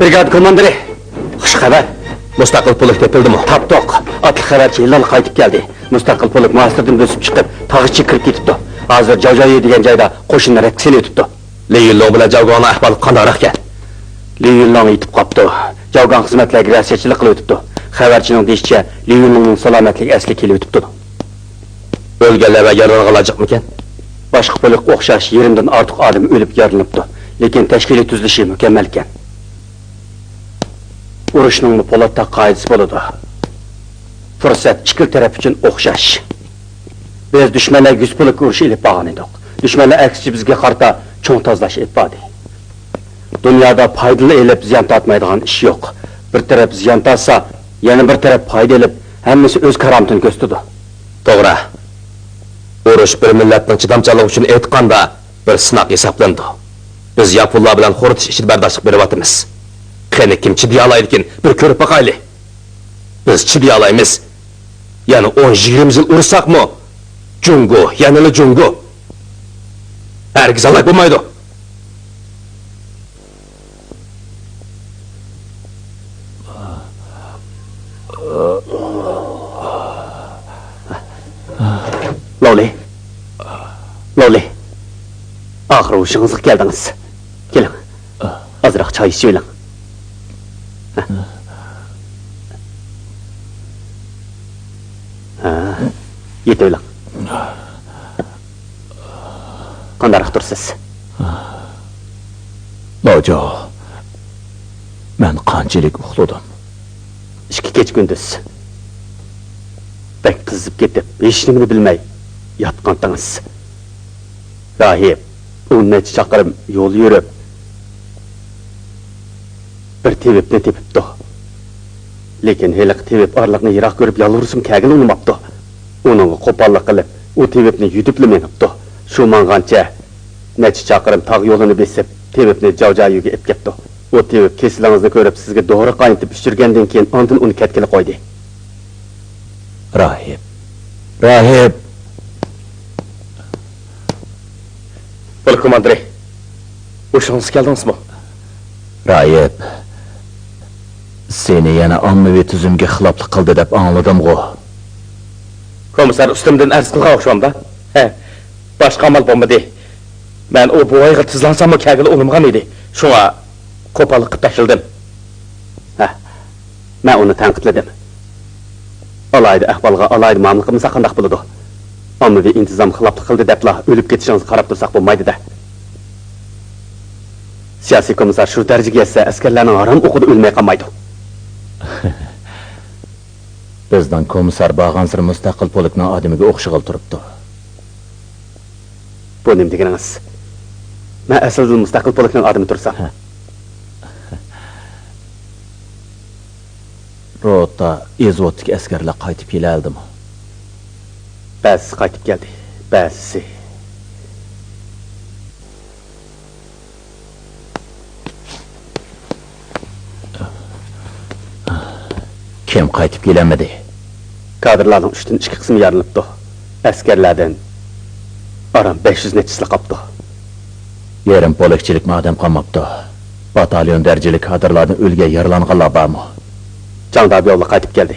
Brigada komandiri. Xush xabar. Mustaqil polk tepildimi? Taptoq. Atlı xabarchi Hilal qaytib keldi. Mustaqil polk muasirdan o'sib chiqib, tag'ichi kirib ketibdi. Hozir Javjoyi degan joyda qo'shinlar aksini o'tibdi. Leyillon bilan Javgonni ahvoli qandoq ekan? Leyillon yetib qopti. Javgon xizmatlarga rasiyatchilik qilib o'tibdi. Xabarchining deyishicha, Leyillonning salomatligi asli kelib o'tibdi. O'lganlar va yaralanganlarmikan? Boshqa polkqa o'xshash yerimdan ortiq odam o'lib yaralanibdi. Lekin tashkiliy tuzilishi mukammal ekan. Urushning po'latda qoidasi bo'ladi. Fursat ikki taraf uchun o'xshash. Biz dushmanlarga 100 polk urush ilib borgan edik. Dushmanlar aksicha bizga qarata cho'ng tozlash etmadi. Dunyoda foydali elib ziyon tortmaydigan ish yo'q. Bir taraf ziyon tortsa, yana bir taraf foyda elib, hammasi o'z karomatini ko'rsatadi. To'g'ri. Urush bir millatning chidamchanligi uchun aytganda bir sinoq hisoblandi. Biz yaponlar bilan xoritish ichida bardoshlik beryapmiz. Qani kim chidiy olaydi ekan, bir ko'rib boqaylik. Biz chidiy olaymiz. Yana 10-20 yil urushsaqmi? Jungo, yanali jungo. Hergiz alay bo'lmaydi. Loli. Axir o'shingizga keldingiz. Keling. Azroq choy ichib oling. Yetib oling. Qanday tursiz? Lojo. Men qanchalik uxladim? 2 kech kunduz. Bek qizib ketib, hech nimani bilmay yotqandingiz. Rahib, 10 chaqirim yo'l yurib, bir tebibni tepibdi. Lekin heliq tebib orliqni yiroq ko'rib yolg'irsim kagil unmabdi. Uning qo'pollik qilib, u tebibni yutibli menibdi. Shu mang'ancha necha chaqirim tog' yo'lini besib, tebibni Javjoyiga olib ketdi. U tebib kesilingizni ko'rib, sizga dori qaynitib pishirgandan keyin ondan uni ketgili qo'ydi. Rahib. Polk komandiri. O'shangiz keldingizmi? Rahib. Seni yana ommaviy tuzumga xiloflik qildi deb angladim-ku. Komissar ustimdan arz qilgan o'xshamda. Boshqa amal bo'lmadi. Men u bo'yga tizlansam kagil unimgan edi. Shunga qo'pollik qilib tashildim. Men uni tanqidladim. Alayda ahvolga alayda ma'mul qilmasa qanday bo'ladi? Ommaviy intizom xiloflik qildi debla o'lib ketishingizni qarab tursak bo'lmaydi-da. Siyosiy komissar shu darajaga yetsa, askarlarning harom o'qida o'lmay qolmaydi. Bizdan komissar bag'ansir mustaqil polkning odamiga o'xshig'il turibdi. Bu nima deganingiz? Men aslida mustaqil polkning odami tursam. Rota ezotlik askarlar qaytib keldimi? Ba'zi qaytib keldi, ba'zisi. Kim qaytib kelamadi? Kadrlarning 3dan 2 qismi yarilibdi. Askarlardan aram 500 nechisi qopdi. Yerim polakchilik madam qolmabdi. Batalyon darajali kadrlarning o'lgan yaralanganlar bormi? Jangdagi yo'lga qaytib keldi.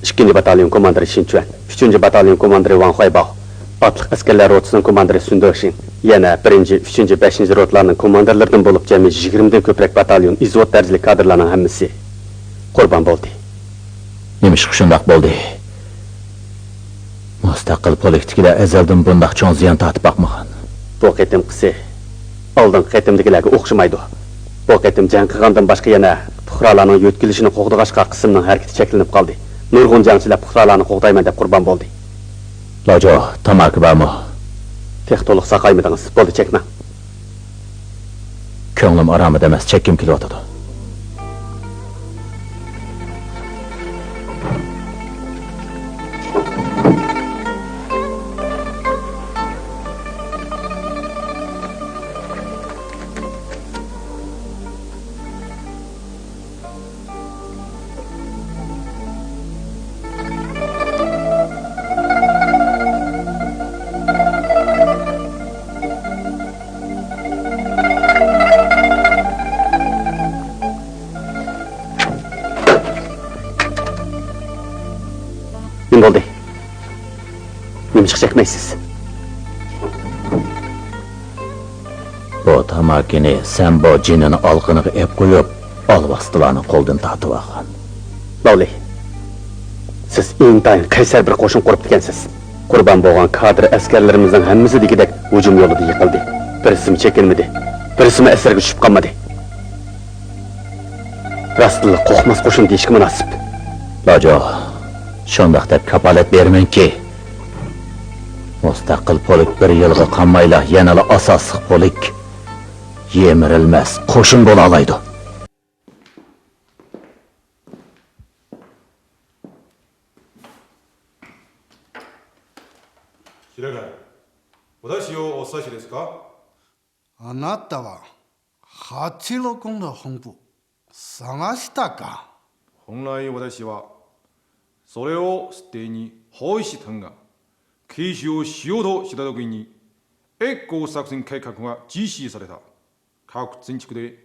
2-batalyon komandiri Shinchuan, 3-batalyon komandiri Wang Huaibao, otliq askarlar rotasining komandiri Sun Doxin, yana 1-, 3-, 5-ci rotlarning komandirlaridan bo'lib jami 20 dan ko'proq batalyon izvot darajali kadrlarning hammasi qurbon bo'ldi. Nima shundoq bo'ldi? Mustaqil politikada azaldan bundoq cho'ng ziyon tortib boqmagan. Bu qitim qisi oldin qitimdagilarga o'xshamaydi. Bu qitim jang qilgandan boshqa yana fuqarolarning yo'tkilishini qo'g'dag'ashqa qismning harakati cheklanib qoldi. Nurg'un jangchilar fuqarolarni qo'g'dayman deb qurbon bo'ldi. Lojo, tamaki bormi? Tex to'liq saqaymidingiz, bo'ldi chekma. Ko'nglim oromida emas, chekkim kelyotdi. nimishq chekmaysiz? Bu tamakini sen bu cinini alqiniga ep qo'yib, olvastılarni qo'ldan tatib olgan. Lavli, siz intayin qaysar bir qo'shin qurib ekansiz. Qurban bo'lgan kadr askarlarimizning hammasi degidek hujum yo'lida yiqildi. Birisi chekinmadi, birisi asirga tushib qolmadi. Rastlı qo'rqmas qo'shin deyishga munosib. Lojo, shundoq deb kapolat bermangki, mustaqil polik bir yilga qolmayla yanala asosiy polik yemirilmas qo'shin bo'la oladi. 平貝、私をお指しですか？あなたは86の本部探したか？本来私はそれを捨てに包囲したが、継承しようとした時に越行作戦計画が実施された。各全地区で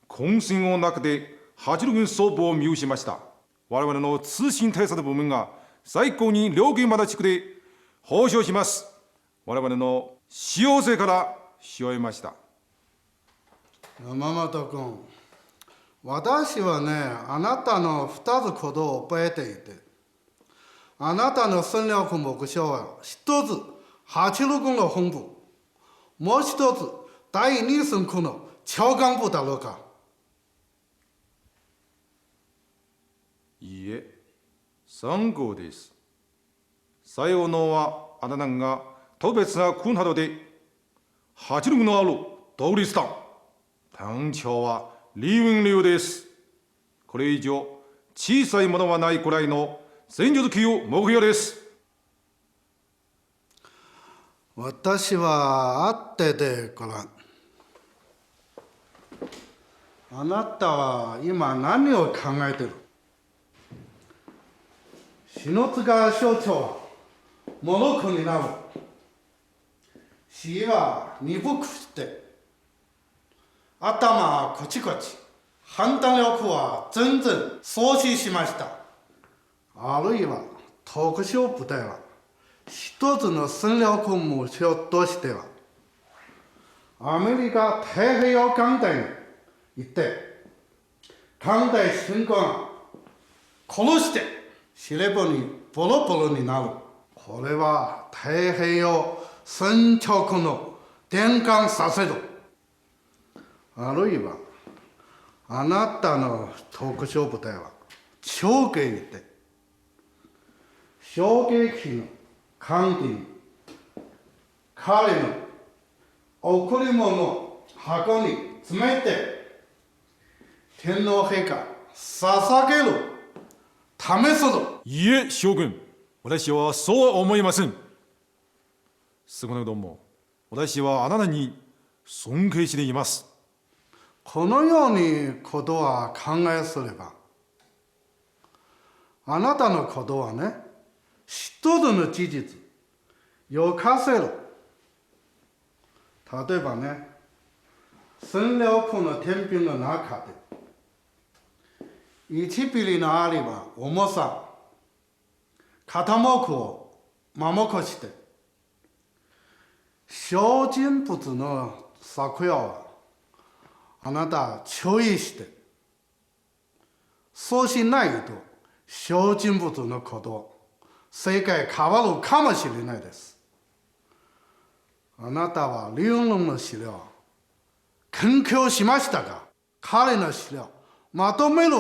混戦の中で86軍総部を見失いました。我々の通信対策部門が最高に両現場の地区で報奨します。我々の使用性からし終えました。山本君、私はね、あなたの2つことを覚えていて、あなたの戦略目標は一つ86の本部、もう一つ第2戦区の長官部だろうか？いいえ、3号です。さようのはあなたが特別な軍などで8力のある独立団。団長は李雲流です。これ以上小さいものはないくらいの戦術級目標です。私は会っててごらん。あなたは今何を考えてる？篠塚省庁はモノコになる。死は鈍くして頭はこちこち、判断力は全然喪失しました。あるいは特殊部隊は一つの戦略目標としてはアメリカ太平洋艦隊に行って艦隊戦艦を殺して司令部にボロボロになる。これは太平洋戦局の転換させる。あるいはあなたの特殊部隊は長期にて衝撃の艦機に彼の贈り物を箱に詰めて天皇陛下捧げる試する。いいえ、将軍、私はそうは思いません。少なくとも私はあなたに尊敬しています。このようにことは考えすれば、あなたのことはね、一つの事実、よかせる。例えばね、戦略の天秤の中で、1ミリのあれば重さ、傾くを守くして、小人物の作用は、あなた注意して、そうしないと小人物のこと世界変わるかもしれないです。あなたは李雲龍の資料研究しましたが、彼の資料まとめる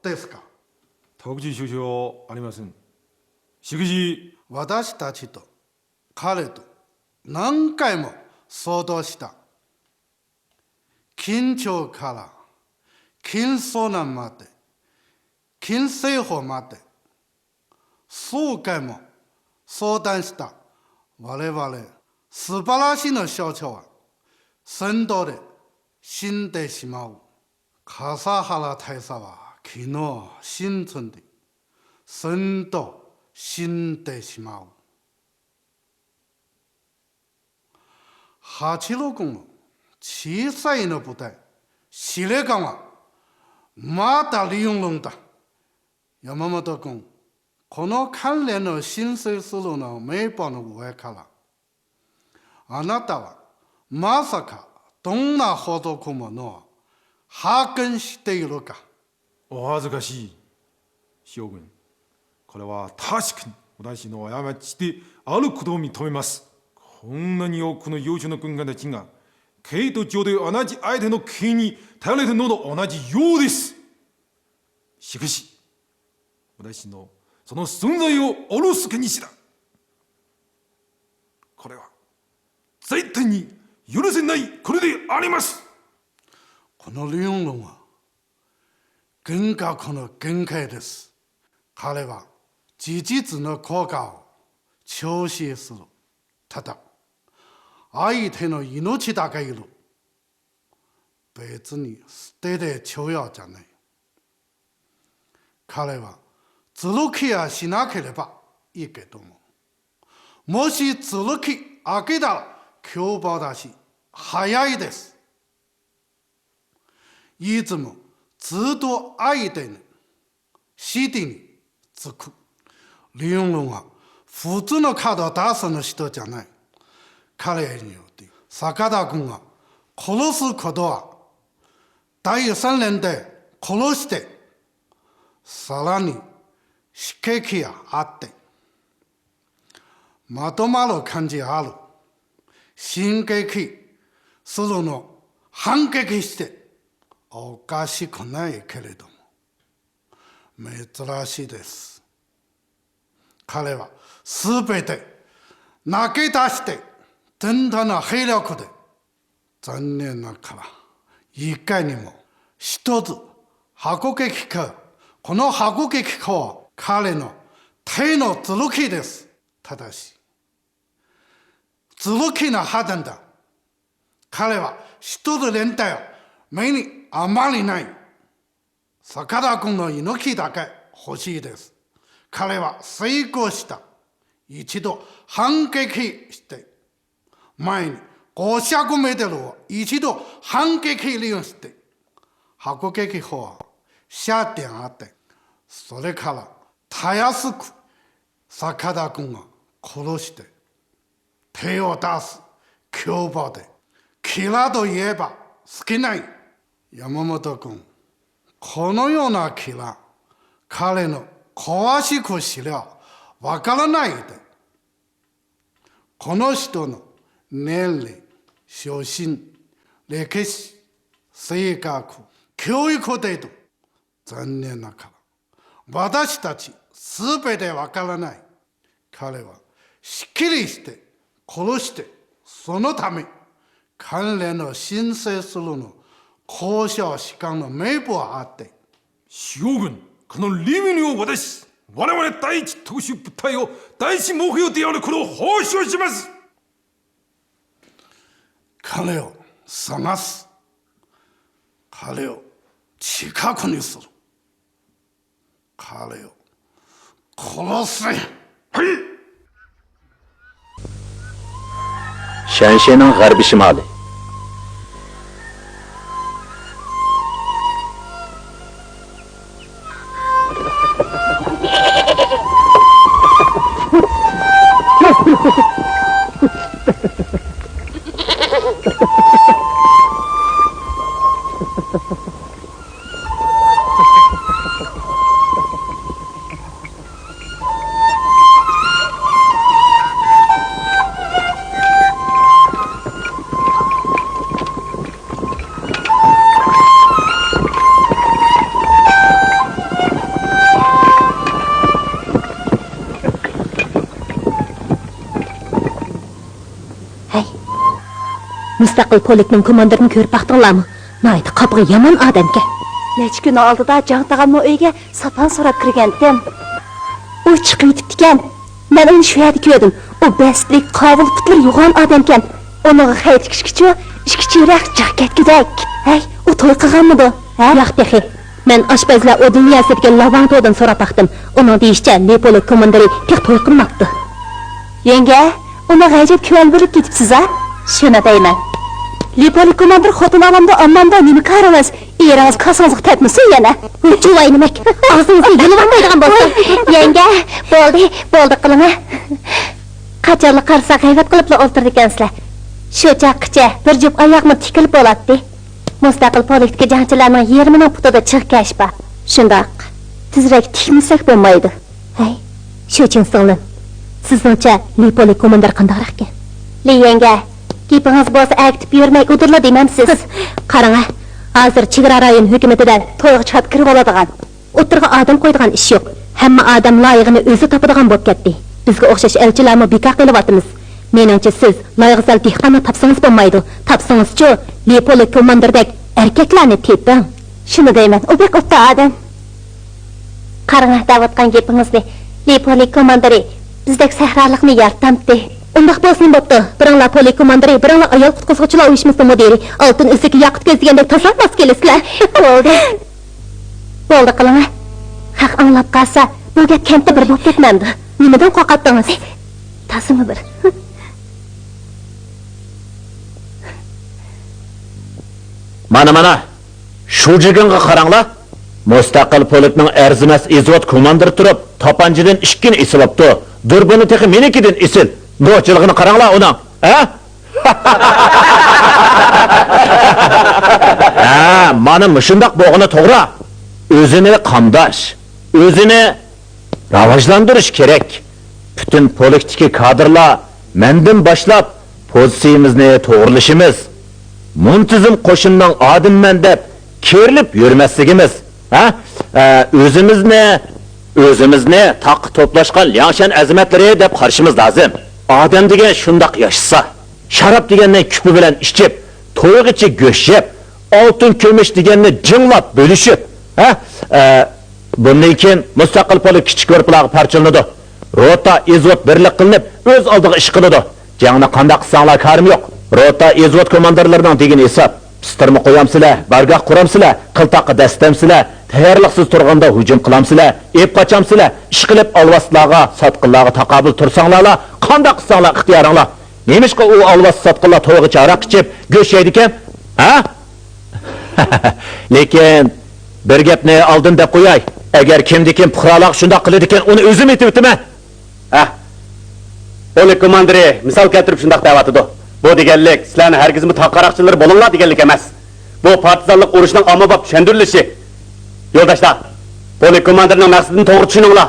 ですか？特殊首相ありません。しかし私たちと彼と何回も相談した。緊張から金遭難まで、金政府まで、数回も相談した我々素晴らしいの省庁は戦闘で死んでしまう。笠原大佐は昨日新村で戦闘死んでしまう。86の小さいの部隊、司令官はまた李雲龍だ。山本君、この関連を申請するの名簿の上から、あなたはまさかどんな施物を把握しているか。お恥ずかしい将軍、これは確かに私の過ちであることを認めます。こんなに多くの優秀な軍官たちが毛糸上で同じ相手の毛に頼れてるのと同じようです。しかし私のその存在をおろすけにした。これは絶対に許せないこれであります。この理論は厳格の限界です。彼は事実の効果を調整する。ただ、相手の命だけいる。別に捨ててちょうじゃない。彼はずる気はしなければいいけども、もしずる気開けたら凶暴だし、早いです。いつもずっと相手に指示につく。リオン論は普通のカードを出すの人じゃない。彼によって坂田君が殺すことは第3連で殺して、さらに刺激があってまとまる感じがある。進撃するの反撃しておかしくないけれども珍しいです。彼はすべて投げ出して全体の兵力で、残念ながらいかにも一つ迫撃砲、この迫撃砲は彼の手のずる気です。ただしずる気の破綻だ。彼は一つ連隊を目にあまりない。坂田君の猪木だけ欲しいです。彼は成功した。一度反撃して、前に500メートルを一度反撃利用して、迫撃砲は射点あって、それからたやすく坂田君が殺して、手を出す凶暴で、キラといえば好きない。山本君、このようなキラ、彼の詳しく知りゃわからないで。この人の年齢、出身、歴史、性格、教育程度、残念ながら私たちすべてわからない。彼はしっきりして殺して、そのため関連を申請するの交渉士官の名簿があって、将軍、このリミニを渡し、我々第一特殊部隊を第一目標であることを報奨します。彼を探す。彼を近くにする。彼を殺せ。はい。 شانشينن غرب شمالي Müstakil polikning komandirini ko'rib baqdinglarmi? Nayt qapıga yomon odamga. Necha kun oldida Jangtag'amning uyiga sapon so'rab kirgandim. U chiqib ketibdi-ekan. Men uni shu yerda ko'rdim. U bestlik, qobil putlar yo'g'on odam ekan. Uni xayt tikishkichi, ikki chiroq jaketkidek. Hey, u to'y qilganmidi? Ha, yo'q texi. Men oshpazlar o dunyosidagi Lavanto'dan so'rab baqdim. Uning deyishicha, Nepolik komandiri tek to'y qilmoqdi. Yenge, uni g'ajib ko'l bo'lib ketibsiz-a? Shuni deyman. Lepolik komandir xotin olamda ammanda nima qaramiz? Yeringiz kasanızga tepmisi yana. Çuvay nimek. Ağzınızı yılıvanmaydigan bolsa. Yenge, bo'ldi qilinglar. Qachonli qarsa g'ayvat qilibla o'ltirdi ekansizlar. Shu chaqqicha bir jup oyoqni tikilib bo'ladi. Mustaqil politika jangchilarning 20 ming putida chiqkash bor. Shundoq. Tizrak tikmasak bo'lmaydi. Hay, shu uchun singlim. Sizningcha Lipolik komandir qandoq ekan? Li yenge, gapingiz bo'lsa aytib yurmay o'tirla deymamsiz. Qarang, hozir chegara rayon hukumatidan to'yga chiqib kirib oladigan, o'tirga odam qo'ydigan ish yo'q. Hamma odam loyig'ini o'zi topadigan bo'lib ketdi. Bizga o'xshash elchilarni bekor qilyapmiz. Meningcha siz loyiqsal dehqonni topsangiz bo'lmaydi. Topsangiz-chi, Lipolik komandirdek erkaklarni teping. Shuni deyman, u bek o'tta odam. Qarang, davatgan gapingizni Lipolik komandiri bizdek sahrolikni yartamdi. Undaq bo'lsin bo'pti. Biringlar polik komandiri, biringlar ayol qutqizuvchilar uyushmasi mudiri, oltin ustiga yoqut ko'zdigandek tashlab kelasizlar. Bo'ldi qilinglar. Haq anglab qolsa, bu gap kentda bir bo'lib ketmandi. Nimadan qo'rqatdingiz? Tasimi bir. Mana, shu jiginga qaranglar. Mustaqil polikning arzimas izvot komandir turib, topanjidan 2 ni isilibdi. Durbuni texi menikidan isil. Do'chiligini qaranglar uni. Ha? Mana shundoq bo'g'ini to'g'ri. O'zini qamdash, o'zini rivojlantirish kerak. Bütün politik kadrlar mendan boshlab pozitsiyamizni to'g'rilashimiz, muntizim qo'shinning odimman deb kerilib yurmasligimiz, o'zimizni taq to'plashgan yangshan azimatlari deb qarashimiz lozim. Odam degan shundoq yashasa, sharob degandan kupi bilan ichib, to'yg'ichi go'sht yeb, oltin kumush deganni jinglab bo'lishib, bundan keyin mustaqil polik kichik guruhlarga parchalanadi. Rota izvot birlik qilinib, o'z oldiga ish qiladi. Jangni qanday qilsanglar karim yo'q. Rota izvot komandirlarining degan hisob. Pistirma qo'yamsizlar, bargoh quramsizlar, qiltaqqa dastamsizlar, tayyorliqsiz turganda hujum qilamsizlar, ep qochamsizlar, ish qilib alvaslarga, sotqinlarga taqobil tursanglar, qanday qilsanglar ixtiyoringlar. Nemishqa u alvas sotqinlar to'yg'icha aroq ichib, go'sht yeydi ekan? Lekin bir gapni oldin deb qo'yay. Agar kimdikin puhrolar shunday qiladi ekan, uni o'zim aytib o'taman. Polik komandiri misol keltirib shunday deyapti. Bu deganlik sizlarni hargizmi taqaroqchilar bo'linglar deganlik emas. Bu partizanlik urushining ommabop tushuntirilishi. Yo'ldoshlar, polik komandirining maqsadini to'g'ri tushuninglar.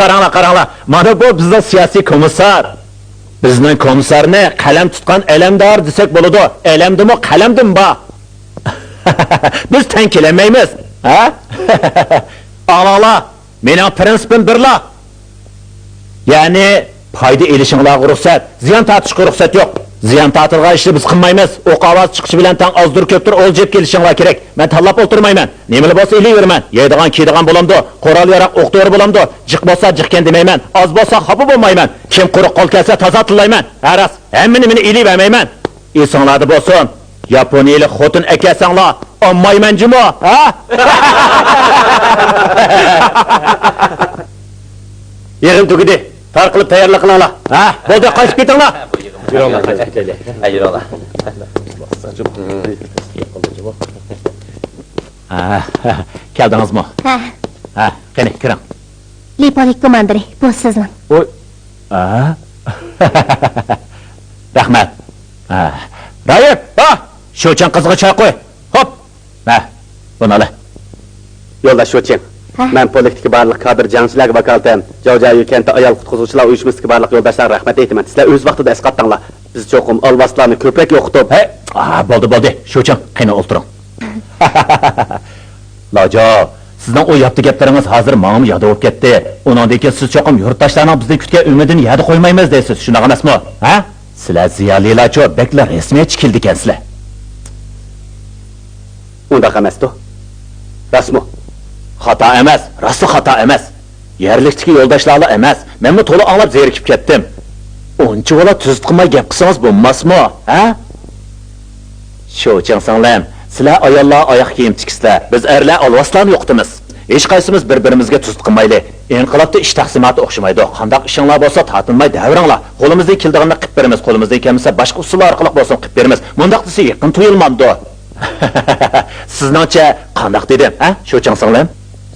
Qaranglar. Mana bu bizning siyosiy komissar. Bizning komissarni qalam tutgan alamdor desak bo'ladi. Alamdimi, qalamdim ba. Biz teng kelamaymiz. Ağalar, mening prinsipim birla. Yani payda elishinglarga ruxsat, ziyon tortishga ruxsat yo'q. Ziyon tortilgan ishni biz qilmaymiz. O'q ovoz chiqishi bilan tang ozdir ko'pdir o'ljib kelishinglar kerak. Men tanlab o'tirmayman. Nima bo'lsa ilayverman. Yeydigan, kiydigan bo'lamdi, qo'ral yaroq o'qdori bo'lamdi. Jiq bo'lsa jiqkan demayman. Oz bo'lsa xafa bo'lmayman. Kim quruq qo'l kelsa toza tilayman. Aras, hammani meni ilayvermayman. Esinglarda bo'lsin. Yaponiyalik xotin akasanglar, olmayman-jimo, Yig'in tugidi, tarqilib tayyorlik qilinglar. Bo'ldi, qochib ketinglar. Yuringlar, qochib ketaylik. Yuringlar. Keldingizmi? Qani, kiring. Lipolik komandiri, bu sizning. Oy. Rahmat. Rayib, shu uchun qizg'i choy qo'y. Hop. Buni ol. Yo'ldosh Sho'chin. Men politikka barliq kadr jangchilarga vakolatam. Jo'jayu kentda ayol qutqizuvchilar uyushmasiga barliq yo'ldoshlar rahmat aytaman. Sizlar o'z vaqtida esqatdinglar. Biz cho'qim olvaslarni ko'proq yo'qitib. Bo'ldi. Shu uchun qani o'tiring. Lojo, sizning o yaptı gaplaringiz hozir menga yod bo'lib ketdi. Undan keyin siz cho'qim yurtdoshlarning bizni kutgan umidini yod qo'ymaymiz deysiz. Shunaqa emasmi? Sizlar ziyolilarcha beklar rasmiy chiqildi ekansizlar. Unda emasdi. Rasmi. Xato emas, rosti xato emas. Yerlikdagi yo'ldoshlarla emas. Menmi to'liq anglab zerikib ketdim. Uncha bola tuzit qilmay gap qilsangiz bo'lmasmi? Shu uchun singlim, sizlar ayollar oyoq kiyim tikisizlar. Biz erlar olvaslarni yo'qtimiz. Hech qaysimiz bir-birimizga tuzit qilmaylik. Inqilobda ish taqsimoti o'xshamaydi. Qandaq ishinglar bo'lsa tatinmay davringlar. Qo'limizdan kelganini qilib beramiz, qo'limizdan kelmasa boshqa usullar orqali bo'lsin qilib beramiz. Bundaq desa yaqin tuyulmamdi. Sizningcha qandoq dedim, ha? Shu singlim?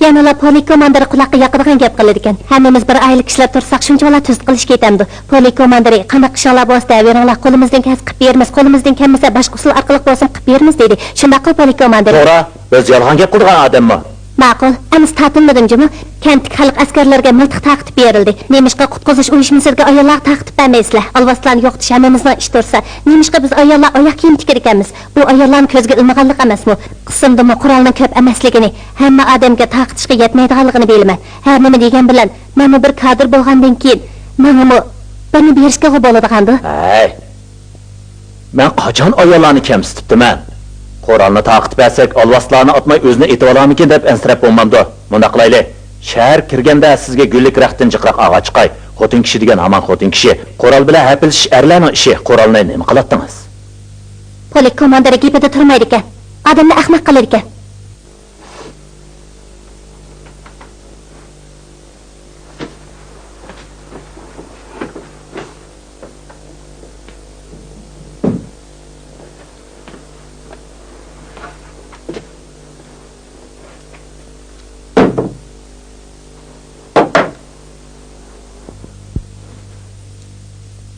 Yanala polik komandiri quloqqa yoqadigan gap qiladi ekan. Hammamiz bir oylik ishlab tursak, shunchalar tuzd qilish ketamdi. Polik komandiri qanaqa ishlar bo'lsa beringlar, qo'limizdan kas qilib beramiz, qo'limizdan kelmasa boshqa usul orqali bo'lsin qilib beramiz dedi. Shunday qil polik komandiri. To'g'ri, biz yolg'on gap qilgan odammi? Ma'qul. Amiz ta'tilmadimmi? Kentlik xalq askarlarga miltiq taqib berildi. Nemishqa qutqizish uyushmasiga ayollar taqib bermaysizlar. Alvaslan yo'q tishamimizdan ish tursa, nemishqa biz ayollar oyoq kiyim tikir ekanmiz. Bu ayollarning ko'zga ilmaganlik emasmi? Qismdimi qurolning ko'p emasligini, hamma odamga taqitishga yetmaydiganligini bilaman. Har nima degan bilan, mana bir kadr bo'lgandan keyin, mana buni berishga bo'ladigandi. Hey. Men qachon ayollarni kamsitibdiman? Qurolni taqib bersak, olvaslarni otmay o'zini etib olarmikin deb ansirab bo'lmamdi. Bunda qilaylik. Shahar kirganda sizga gullik raqtin jiqroq og'a chiqay. Xotin kishi degan hamon xotin kishi. Qurol bilan hapilshish erlarning ishi. Qurolni nima qilatdingiz? Polik komandiri gapida turmaydi ekan. Odamni ahmoq qilar ekan.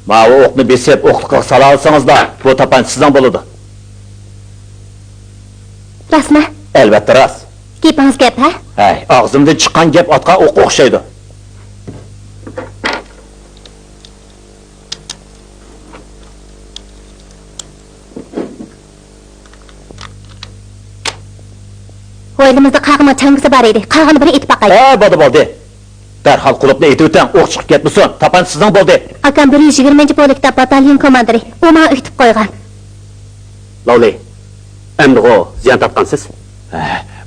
Ma o'qni besib, o'qliqqa sala olsangiz-da, bu tapanch sizdan bo'ladi. Rasmi? Albatta ras. Gapingiz gap, ha? Hey, og'zimdan chiqqan gap otga o'q o'xshaydi. O'ylimizda qag'ima changisi bor edi. Qag'ini biri etib baqay. Bo'ldi. Darhol qulubni etib o'tang, o'q chiqib ketmasin. Tapanch sizdan bo'ldi. Akam 120-polikda batalyon komandiri. U meni etib qo'ygan. Lavli, endi o ziyon topgansiz?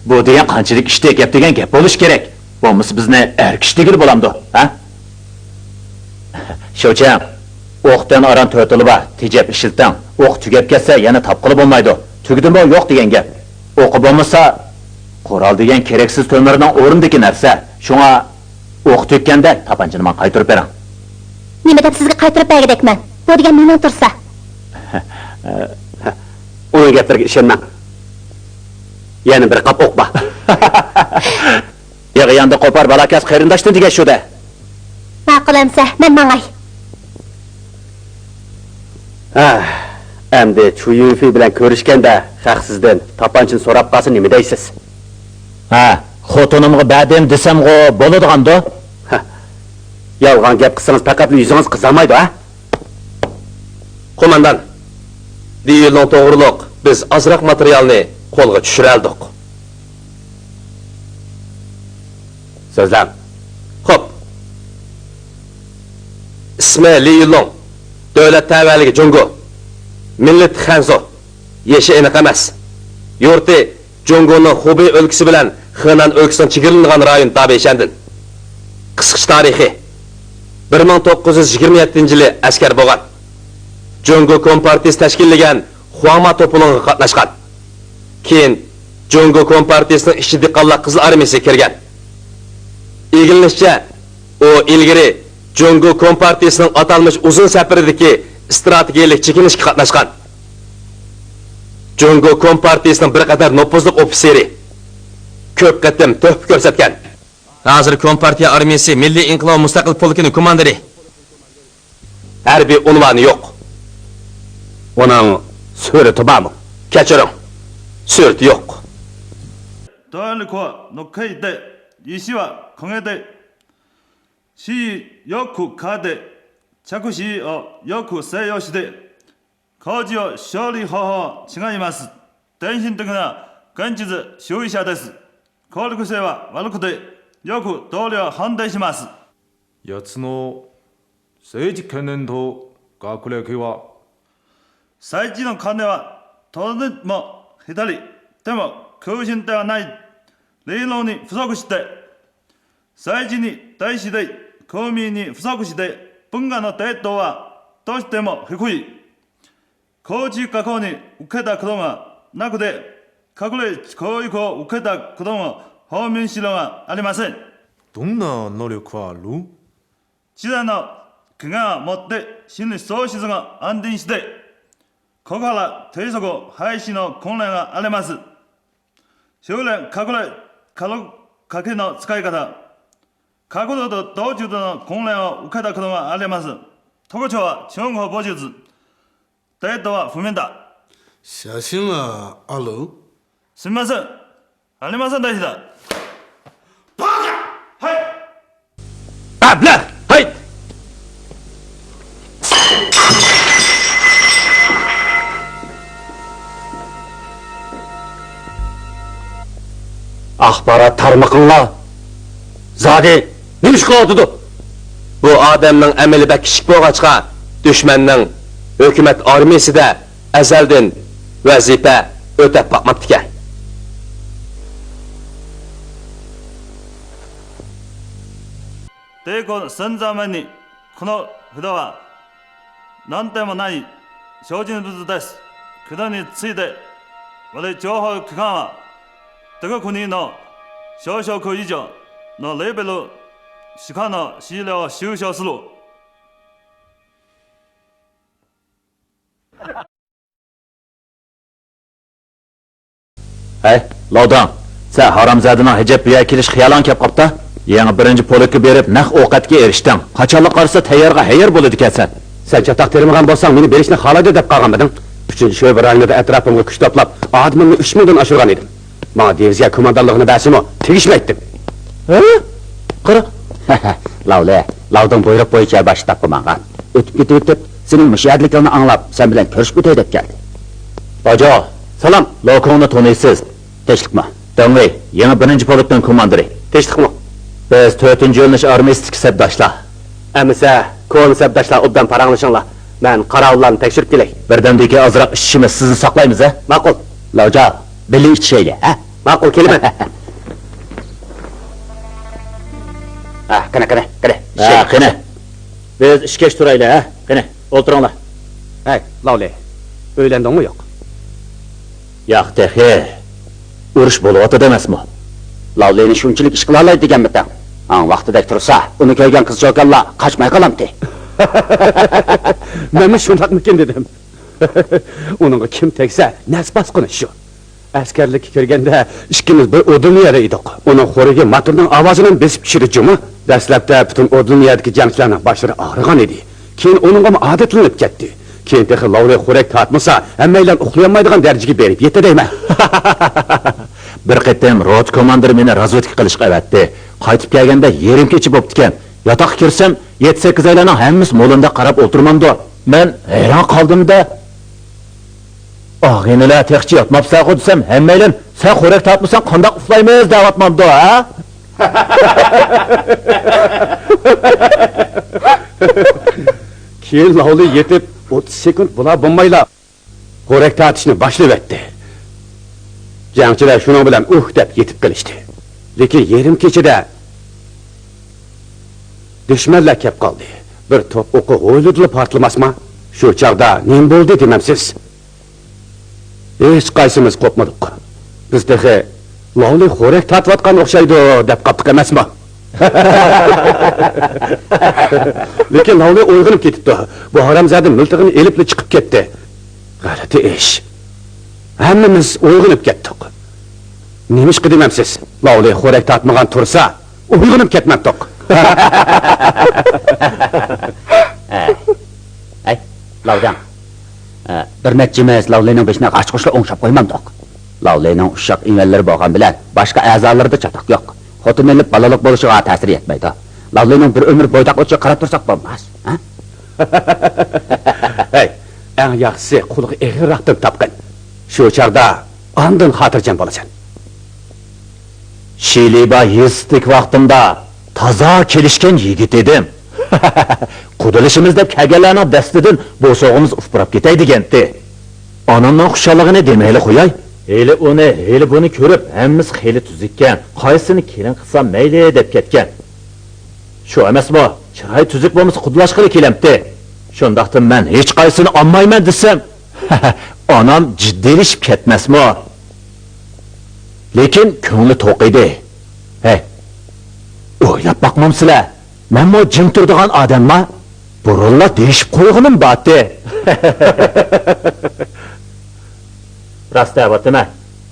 Bu degan qanchalik ishda gap degan gap bo'lish kerak. Bo'lmasa bizni erkish degil bo'lamdi, ha? Sho'cham, o'qdan aran to'tili bor, tejab ishiltang. O'q tugab ketsa, yana topqili bo'lmaydi. Tugdimi yo'q degan gap. O'qi bo'lmasa, qurol degan keraksiz to'mirdan o'rindagi narsa. Shunga o'q to'kkanda tapanchani men qaytarib beraman. Nima deb sizga qaytarib bergidekman? Bu degan meni tursa. Uning gaplariga ishonmang. Yana bir qop o'q bor. Yig'yanda qo'par balakas qarindoshdan degan shu-da. Ma'qulamsa, men mangay. Endi Chuyufi bilan ko'rishganda shaxsizdan tapanchini so'rab qolsa nima deysiz? Xotinimga ba'dem desam-g'o bo'ladigan-da. Yolg'on gap qilsangiz faqat yuzingiz qizarmaydi, ha? Qo'mandan, deyilgan to'g'riliq biz ozroq materialni qo'lga tushiraldik. So'zlang. Xo'p. Ismi Li Yulong, davlat tavalligi Jongo. Millat Xanzo. Yeshi aniq emas. Yurti Jongoning Xubey o'lkasi bilan Xenan o'lkasining chegaralangan rayon Dabeshandin. Qisqacha tarixi 1927-yili askar bo'lgan. Jongo Kompartiyasi tashkillagan Xuangma to'poloniga qatnashgan. Keyin Jongo Kompartiyasining ishchi diqqonlar qizil armiyasiga kirgan. Egilishicha, u ilgari Jongo Kompartiyasining atalmish uzun safaridagi strategik chekinishga qatnashgan. Jongo Kompartiyasining bir qator nopozliq ofitseri ko'p qatim to'p ko'rsatgan. Hozir Kompartiya armiyasi Milliy inqilob mustaqil polkining komandiri. Harbiy unvoni yo'q. Uning surati bormi? Kechiring. Surati yo'q. 端力はのけいで、石は焦げで、しよくかで、着手をよく制御して、工事を勝利方法違います。典型的な現実主義者です。効力性は悪くて、よく同僚反対します。奴の政治懸念と学歴は最地の金はとても左でも空心ではない理論に不足して最地に対して公民に不足して文化の程度はどうしても低い高知学校に受けたことがなくて隠れ教育を受けたことも方面資料がありませんどんな能力はある？知らの怪我を持って心理喪失が安定してここから低速廃止の訓練があります。修練、拡大、火力かけの使い方、角度と道中との訓練を受けたことがあります。特徴は中国武術。デートは不明だ。写真はある？すみません。ありませんでした。バカ！はい。あ、ブラはい。Axborot tarmoqinglar zodi nima ish qilyotdi? Bu odamning amali bak kichik bo'lg'achqa dushmanning hukumat armiyasida azaldan vazifa o'tab boqmabdi ekan. 帝国戦前面にこの札は何でもない標準物です。札について我情報機関は他国の小食以上のレベルしかの資料を収集する。Hey, Lodon, sen haramzadının hijab biya kelish xiyolan kelib qopti. Yangi birinchi polkka berib naq ovqatga erishding. Qachonlik qarasa tayyorga hayır bo'ladi ekansan. Sen chatoq termagan bo'lsang, meni berishni xohlaydi deb qolganmiding? 3-sho'ba rayonida atrofimga kuch to'plab, odamimni 3000 dan oshirgan edim. Menga diviziya komandanligini bersimi, tegishmaydim. Ha? Qara. Lavdan buyruq bo'yicha bosh topmagan. O'tib ketib, sening mushayadligingni anglab, sen bilan ko'rishib o'tay deb keldi. Bajo, salom. Lokongni tanıysiz. Tinchlikmi? Dongwei, yangi birinchi polkning komandiri. Tinchlikmi? Biz 4-yo'lnish armiyasidagi sabdoshlar. Amisa, ko'n sabdoshlar obdan paranglashinglar. Men qarovullarni tekshirib kelay. Birdamdagi ozroq ishimiz sizni saqlaymiz, ha? Ma'qul. Lavja, birga ichishayli, ha? Ma'qul, kelaman. Qani. Ha, qani. Biz ishga turaylik, ha? Qani, o'tiringlar. Hey, Lavli. O'ylendingmi yo'q? Yo'q, tehi. Urush bo'lyapti emasmi? Lavlini shunchalik ish qila oladi deganmidan. Vaqtida tursa, uni ko'rgan qiz-jo'kanlar qochmay qolamdi. Men shundaqmikin dedim. Uningga kim tegsa, nasbas qilish shu. Askarlikka kirganda ikkimiz bir o'dilniyada edik. Uning xo'riga motorning ovozini besib tushirishimi? Dastlabda butun o'dilniyadagi jangchilarning boshlari og'rigan edi. Keyin uningga odatlanib ketdi. Keyin texi Lavli xo'rak tatmasa, hammaylar uxlayolmaydigan darajaga berib yetdi deyman. Bir qatam rot komandiri meni razvedka qilishga avatdi. Qaytib kelganda yerim kechib bo'pti ekan. Yotoqqa kirsam 7-8 aylarning hammasi mo'linda qarab o'tirmamdi. Men hayron qoldim-da. Og'inilar texchi yotmabsan desam, hammaylar sen xo'rak tatmasan qandoq uxlaymiz deyapmamdi, ha? Keyin Lavli yetib 30 sekund bular bo'lmaylar. Xo'rak tatishni boshlab etdi. Jangchilar shuning bilan deb yetib kelishdi. Lekin yerim kechida dushmanlar kelib qoldi. Bir to'p o'qi o'yilib portlamasmi? Shu chaqda nima bo'ldi demamsiz? Hech qaysimiz qo'rqmadik. Biz dexe Lavli xo'rak tatayotgan o'xshaydi deb qopdik emasmi? Lekin Lavli o'yg'inib ketibdi. Bu haramzada miltig'ini elib chiqib ketdi. G'alati ish. Hammamiz o'yg'inib ketdik. Nima ish qilmamsiz? Lavli xo'rak tatmagan tursa, o'yg'inib ketmabdik. Ay, Lavdan. Bir nechimiz Lavlining beshini qashqishla o'ngshab qo'ymamdik. Lavlining ushaq ingallari bo'lgan bilan boshqa a'zolarida chatoq yo'q. Xotinlik balaliq bo'lishiga ta'sir etmaydi. Lavlining bir umr bo'ydoq o'chiga qarab tursak bo'lmas, ha? Hey, eng yaxshisi quliq egriroq deb topgan. Shu chaqda ondan xotirjam bo'lasan. Shiliba yestik vaqtimda toza kelishgan yigit edim. Qudilishimiz deb kelganlarning dastidan bo'sog'imiz ufurab ketay degandi. Onamning xushligini demayli qo'yay. Heli uni, heli buni ko'rib, hammamiz xeli tuzikkan. Qaysini kelin qilsam mayli deb ketgan. Shu emasmi? Chiroy tuzik bo'lmasa qudlashqili kelamdi. Shundaqdan men hech qaysini olmayman desam, onam jiddiylashib ketmasmi? Lekin ko'ngli to'q edi. Hey, o'ylab boqmamsizlar. Men mo jim turadigan odamman. Burunlar deyishib qo'yganim bordi. Rost deyapman.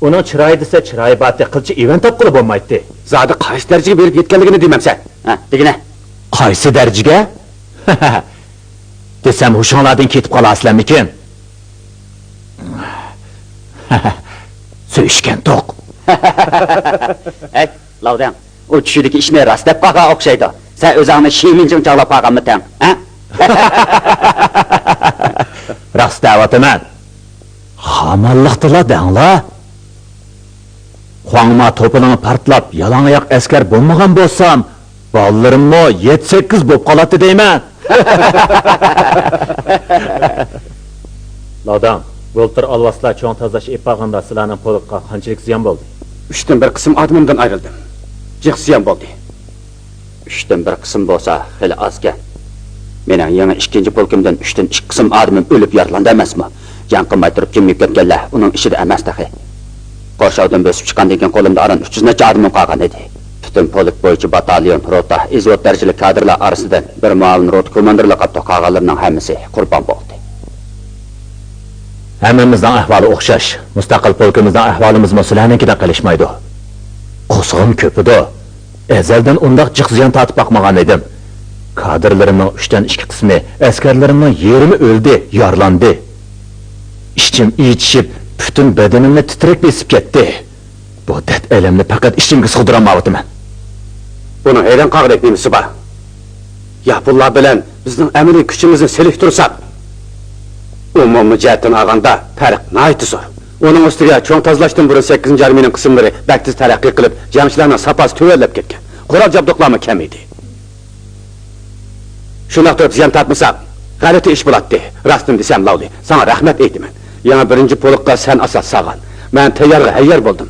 Uning chiroyi desa chiroyi batdi, qilchi event topqili bo'lmaydi. Zodi qaysi darajaga berib yetganligini deymansan. Ha, degina. Qaysi darajaga? Desam hushonlardan ketib qolasizlarmikin? Söýüşken toq. Hey, lavdan. O tushidagi ishni rost deb qolgan o'xshaydi. Sen o'zingni shiminjing chaqlab qolganmisan, ha? Rost deyapman. Hamalliqdilar danglar. Huangma to'pining partlab, yalangoyoq askar bo'lmagan bo'lsam, bolalarimmo 7-8 bo'lib qoladi deyman. Lavdan, bo'ltir olvaslar cho'ng tozalash epag'anda sizlarning polqqa qanchalik ziyon bo'ldi? 3dan 1 qism odamimdan ayrildim. Jiq ziyon bo'ldi. 3dan 1 qism bo'lsa, hali ozgan. Mening yana 2-chi polkimdan 3dan 2 qism odamim o'lib yaralandi emasmi? Jang qilmay turib kim ketganlar, uning ishida emas tahi. Qo'rshovdan bosib chiqqandan keyin qo'limda aran 300 nacha odamim qolgan edi. Butun polk bo'yicha batalyon, rota, izvot darajali kadrlar orasidan bir muavin rot komandirlik qilib qolganlarning hammasi qurbon bo'ldi. Hammamizning ahvoli o'xshash. Mustaqil polkimizning ahvolimiz sizlarnikidan qilishmaydi. Qo'zg'im ko'pidi. Azaldan undaq jiq ziyon tatib boqmagan edim. Kadrlarimning 3dan 2 qismi, askarlarimning yarmi o'ldi, yaralandi. İçim içishib, bütün bedenimni titrek besib ketdi. Bu dard alamni faqat ichimga sig'dirolmayapman. Buni hayron qolgandek nimasi bor? Yapullar bilan bizning amaliy kuchimizni selektirsak, umumiy jihatdan olganda farq nihoyatda zo'r. Uning ustiga cho'ng tozalashdan burun 8-armiyaning qismlari baktiz taraqqiy qilib, jangchilarning sapasi tuvallab ketgan. Qurol jabduqlarmi kam edi. Shunday turib ziyon tatmasak, g'alati ish bo'ladi. Rostini desam, Lavli, sana rahmat aytaman. Yana 1-chi polkqa sen asos sağan. Men tayyor bo'ldim.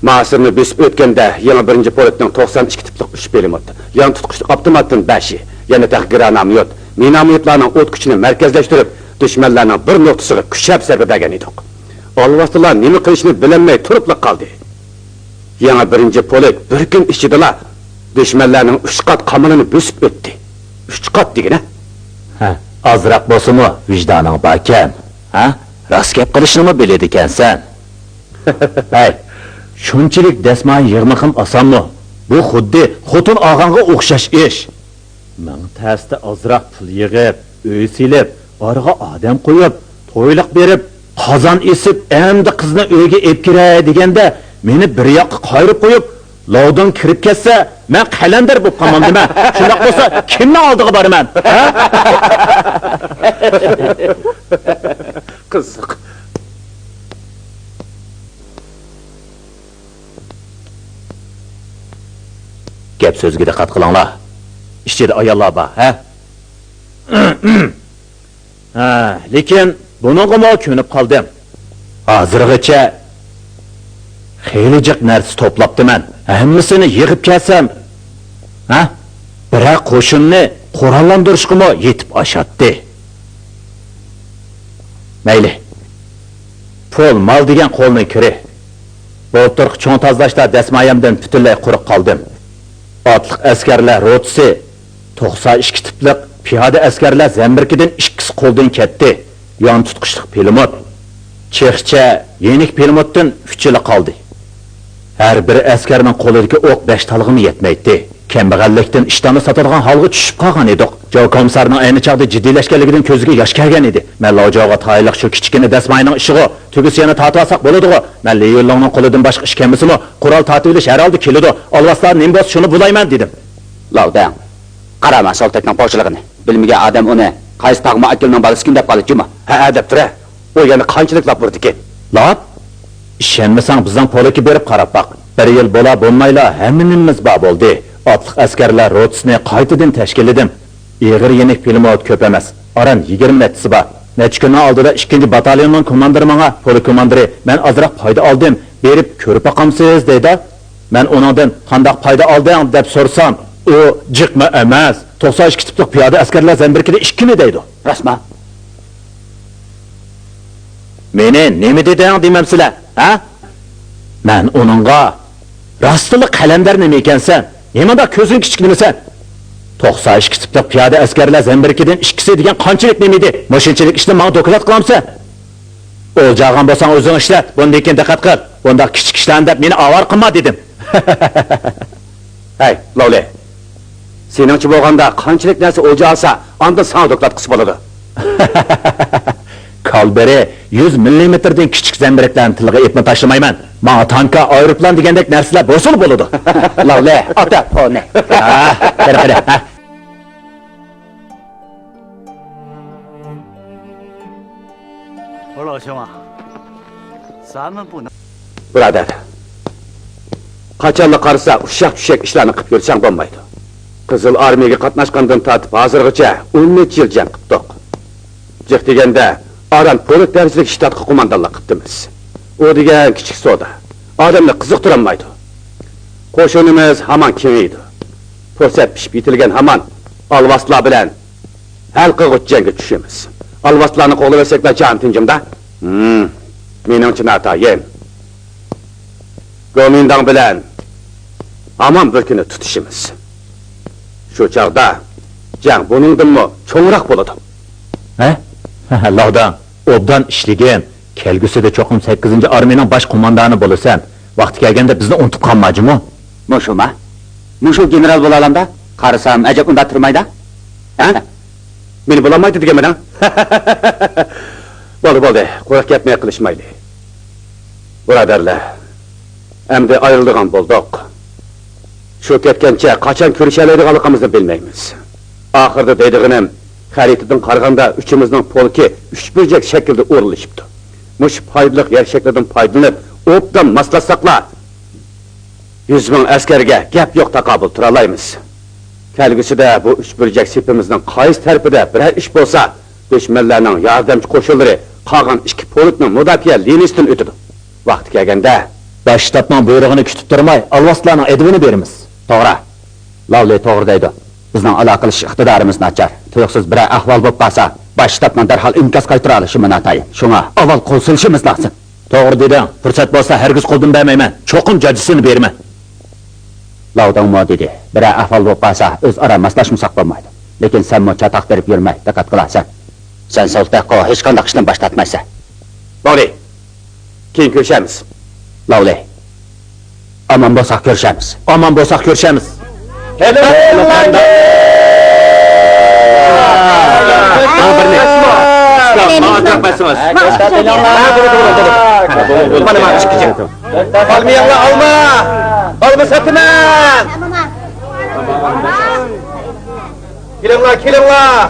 Ma'sirni besib o'tganda yana 1-chi polkning 92 tiplik 3 pelimot, yan tutqichli avtomatning 5i, yana granamyot, minamyotlarning o't kuchini markazlashtirib, dushmanlarning bir nuqtasiga kuchab zarba bergan edik. Olvaslar nima qilishni bilmay turibli qoldi. Yana 1-chi polk bir kun ichida dushmanlarning 3 qat qaminini bosib o'tdi. 3 qat degina. Ha, azroq bo'lsa-mu vijdoning borkan? Ha? Rost gap qilishni biladi ekansan. Hay, shunchalik dasma yig'maqim osonmi? Bu xuddi xotin og'anga o'xshash ish. Men tasda azroq pul yig'ib, uy silib, orqa odam qo'yib, to'yliq berib, qozon esib, endi qizni uyga olib kiray deganda meni bir yoqqa qo'yib qo'yib, lavdan kirib ketsa, men qalandar bo'lib qolmam nima? Shunday bo'lsa, kimni oldiga boraman? Ha? Qiziq. Gap so'zga diqqat qilinglar. Ichida ayollar bor, ha? Ha, lekin buningga mo ko'nib qoldim. Hozirgacha xeylijiq narsa to'plabdiman. Hammasini yig'ib kelsam, ha? Biroq qo'shinni qurollantirishga mo yetib oshatdi. Mayli. Pul, mal degan qo'lning kiri. O'tirq cho'ng tozalashda dasmayamdan butunlay quruq qoldim. Otliq askarlar rotasi 92 tiplik piyoda askarlar zambirkidan 2 qo'ldan ketdi. Yon tutqichlik pilimot. Chexcha yenik pilimotdan 3 yili qoldi. Har bir askarning qo'liga o'q 5 talg'imi yetmaydi. Kambag'allikdan ishtonni sotadigan holga tushib qolgan edik. Joy komissarning ayni chaqda jiddiylashganligidan ko'ziga yosh kelgan edi. Men lojoga tayinliq shu kichkina dasmayning ishiga tugis yana tatib olsak bo'ladi-ku. Men Leylongning qo'lidan boshqa ish kelmasimi? Qurol tatib olish har holda keladi. Olvaslar nim bos shuni bulayman dedim. Lavdan, qarama soltakning po'shiligini. Bilmagan odam uni qaysi tag'ma akilning balasi kim deb qoldi juma. Ha, deb tura. O yana qanchalik lab burdi ekan. Lab? Ishonmasang bizning poliki berib qarab baq. 1 yil bo'la bo'lmayla hammamiz bor bo'ldi. Otliq askarlar rotasini qaytadan tashkil edim. Ig'ir yenik pilimot ko'p emas. Aran 20 natisi bor. Necha kun oldida 2-batalyonning komandiri menga, polk komandiri, men azroq foyda oldim, berib ko'rib boqamsiz dedi. Men uningdan qanday foyda olding deb so'rsam, u jiqma emas, 92 tiplik piyoda askarlar zambirkida 2 ne deydi. Rasma. Meni nima deding demamsizlar, ha? Men uningga rostli qalandar nima ekansan? Nimada ko'zing kichikmisan? 92 tiplik piyoda askarlar zambirkidan 2 degan qanchalik nima edi? Moshinchilik ishni menga doklad qilamsan? O'ljag'an bo'lsang o'zing ishlat, bundan keyin diqqat qil. Bunda kichik ishlarni deb meni avar qilma dedim. Hey, Lavli. Seningchi bo'lganda qanchalik narsa o'lja olsa, anda sana doklatqisi bo'ladi. Kalberi 100 millimetrdan kichik zambiraklarni tilga etma tashlamayman. Menga tanka, aeroplan degandek narsalar bo'lsa bo'ladi. Lavli, ota, poni. Qara. Birodar. Qachonda qarasa, ushak-tushak ishlarni qilib yursang bo'lmaydi. Qizil armiyaga qatnashgandan tortib hozirgacha 10 necha yil jang qildik. Jiq deganda, Aran polit darajalik shtatga qo'mondonlik qilibmiz. U degan kichik soda. Odamni qiziqtirolmaydi. Qo'shinimiz hamon kengaydi. Fursat pishib yetilgan hamon alvaslar bilan halqig'ich jangga tushamiz. Alvaslarni qo'g'lasak jon tinjimda. Meningcha natayim. Gomindan bilan hamon bir kuni tutishimiz. Shu chaqda jang buningdanmi cho'ngroq bo'ladi. Ha? Lavdan, obdan ishlagan, kelgusida cho'qim 8-armiyaning bosh qo'mondoni bo'lasan. Vaqti kelganda bizni unutib qolmajimi? Mushuma? Mushu general bo'lalamda? Qarasam, ajab unda turmaydi. Ha? Meni bo'lamaydi deganman. Bo'ldi, qo'rq ketmay qilishmaydi. Birodarlar, endi ayrilgan bo'ldik. Shu ketgancha qachon ko'rishalaydiganligimizni bilmaymiz. Oxirda deydiganim, xaritadan qaraganda uchimizning polki 3 burjak shaklda o'rilishibdi. Mush foydali yer shaklidan foydalanib, obdan maslatsaqlar 100 ming askarga gap yo'q taqobil tura olamiz. Kelgusida bu 3 burjak sepimizning qaysi tarafida biror ish bo'lsa, dushmanlarning yordamchi qo'shinlari qolgan 2 polkning mudofaa liniyasidan o'tadi. Vaqti kelganda Bosh shtabning buyrug'ini kutib turmay, alvaslarning edibini beramiz. to'g'ri. Lavli to'g'ri deydi. Bizning aloqalish iqtidorimiz nachar. Tuyuqsiz bir ahvol bo'lib qolsa, bosh shtabdan darhol imkos qaytira olishi ma'notayin. Shunga avval qo'l silishimiz lozim. To'g'ri deding. Fursat bo'lsa hargiz qo'ldan bermayman. Cho'qim jajisini berman. Lavdan mo dedi. Bir ahvol bo'lib qolsa, o'zaro maslashmasak bo'lmaydi. Lekin sen mo chataq berib yurmay, diqqat qilasan. Sen soltaqqa hech qanday ishni boshlatmaysan. Lavli. Keyin ko'rishamiz. Lavli. Aman bo'lsak ko'rishamiz. Omon bo'lsak ko'rishamiz. Almiyanglar alma! Alma sataman! Kelinglar!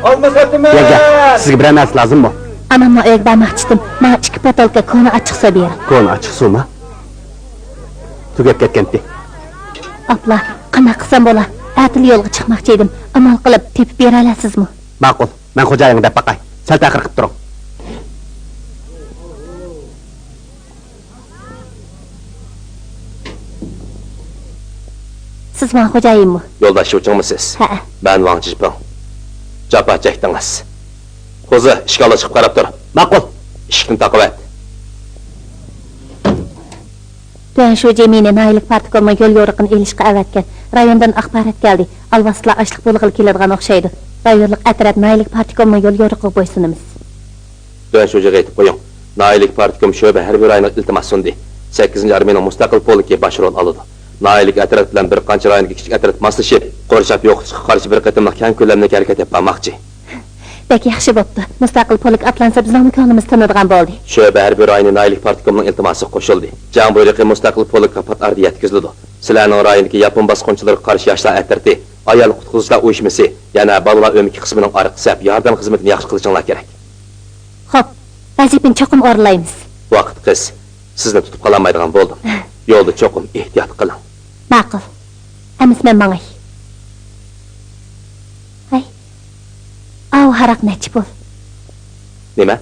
Alma sataman! Gel, sizga bir narsa lozimmi? Amamni uyga bormoqchidim. Menga 2 botolka koni achchiq suv bering. Ko'ni ochiq suvmi? Tugab ketgandi. Abla, qanaqa qilsam bo'lar? Atil yo'lga chiqmoqchi edim. Amal qilib tepib bera olasizmi? Ma'qul. Men xo'jayingga deb baqay. Sal taqir qilib turing. Siz men xo'jayinmi? Yo'ldashuvchingmisiz? Ha. Ben Wang Jipeng. Japa chekdingiz. Qo'zi, ishga chiqib qarab tur. Ma'qul. Ishni taqib et. Tuan shu Jemini naylik partikolma yo'l yo'riqini elishga avatgan. Rayondan axborot keldi. Alvaslar ochliq bo'lg'il keladigan o'xshaydi. Rayonlik atraf naylik partikolma yo'l yo'riqiga bo'ysunamiz. Tuan shujaga aytib qo'ying. Naylik partikom sho'ba harbiy rayonga iltimos sundi. 8-armiyaning mustaqil polkiga bosh rol oladi. Naylik atraf bilan bir qancha rayonga kichik atraf moslashib, qo'rshab yo'qishga qarshi bir qatimliq keng ko'lamli harakat etmoqchi. Bek yaxshi bo'pti. Mustaqil polik atlansa bizning imkonimiz tinadigan bo'ldi. Sho'ba harbiy rayoni naylik partikomning iltimosi qo'shildi. Jang bo'yicha mustaqil polik kapat ardi yetkazildi. Sizlarning rayondagi yapon bosqinchilariga qarshi yoshlar atirdi. Ayol qutquzuvchilar uyushmasi, yana bolalar o'miki qismining orqasida yordam xizmatini yaxshi qilishinglar kerak. Xo'p, vazifani cho'qim o'rinlaymiz. Vaqt qiz. Sizni tutib qololmaydigan bo'ldim. Yo'lda cho'qim ehtiyot qiling. Ma'qul. Amis men mangay. Hay. Av haraq nechi pul? Nima?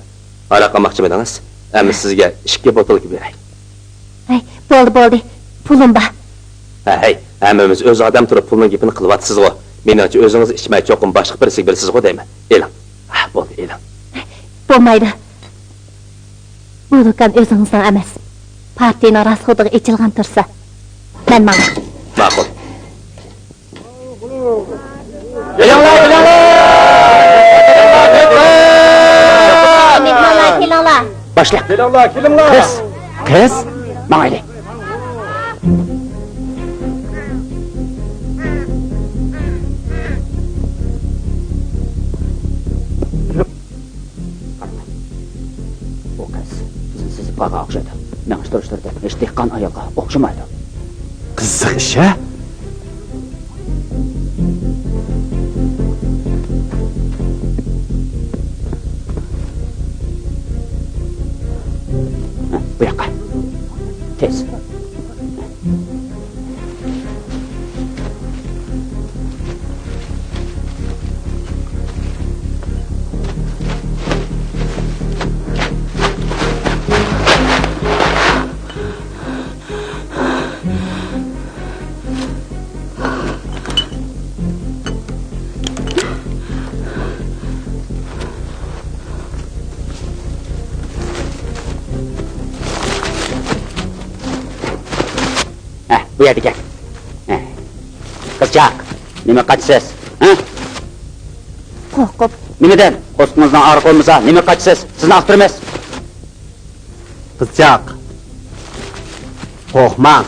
Araqamoqchi edingiz? Endi sizga 2 botolka beray. Hay, bo'ldi. Pulim bor. Hey, hammamiz o'z odam turib pulning gapini qilyapsiz-ku. Meningcha o'zingiz ichmay cho'qim boshqa birisiga bersiz-ku deyman. Eling. Ha, bo'ldi, eling. Bo'lmaydi. Bu do'kon o'zingizdan emas. Partiyaning rasxodiga ichilgan tursa. Men mangay. Ma'qul. Taşla. Kelinglar, kelinglar. Kız, mağayla. O kız, sizi bağa okşadı. Mağıştırıştırdı. Hiç dikkan ayağa okşamaydı. Qiziq ish a? Bu yoqqa. Tez. Bu yerga kel. Qizchaq, nima qachsiz? Qo'rqib, Nimadan? Qo'sqingizdan ariq bo'lmasa, nima qachsiz? Sizni aqtirmas. Qizchaq. Qo'rqmang.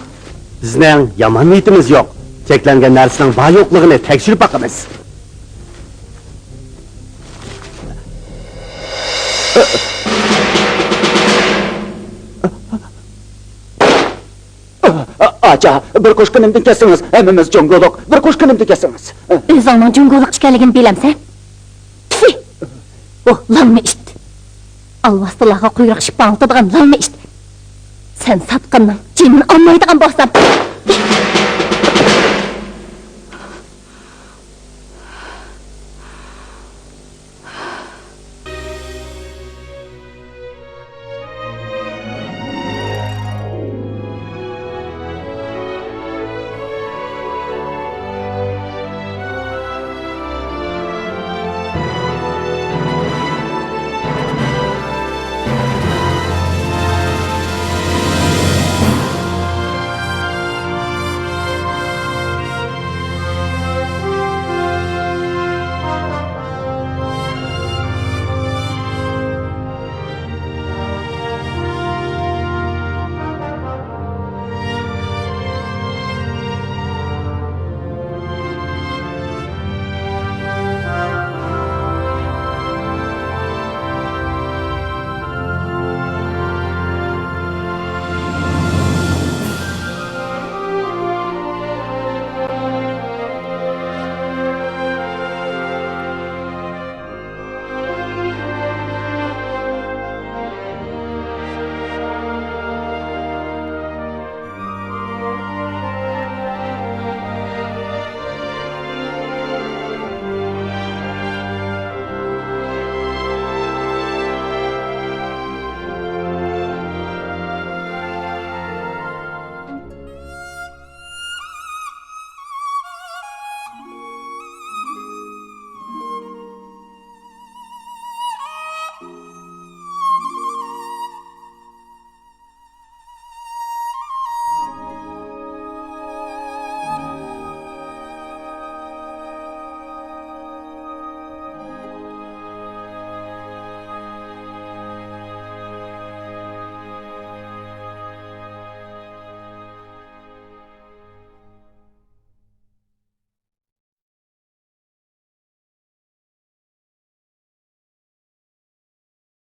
Bizning yomon niyatimiz yo'q. Cheklangan narsaning bor yo'qligini tekshirib boqamiz. Acha, bir qo'shqinimni kessangiz, hammamiz jongo'liq. Bir qo'shqinimni kessangiz. o'zingning jungo'liq ekanligini bilamsan? Tfi! Bu lanma ish. Alvastlarga quyruq shipangtadigan lanma ish. Sen satqinning jinini olmaydigan bo'lsam.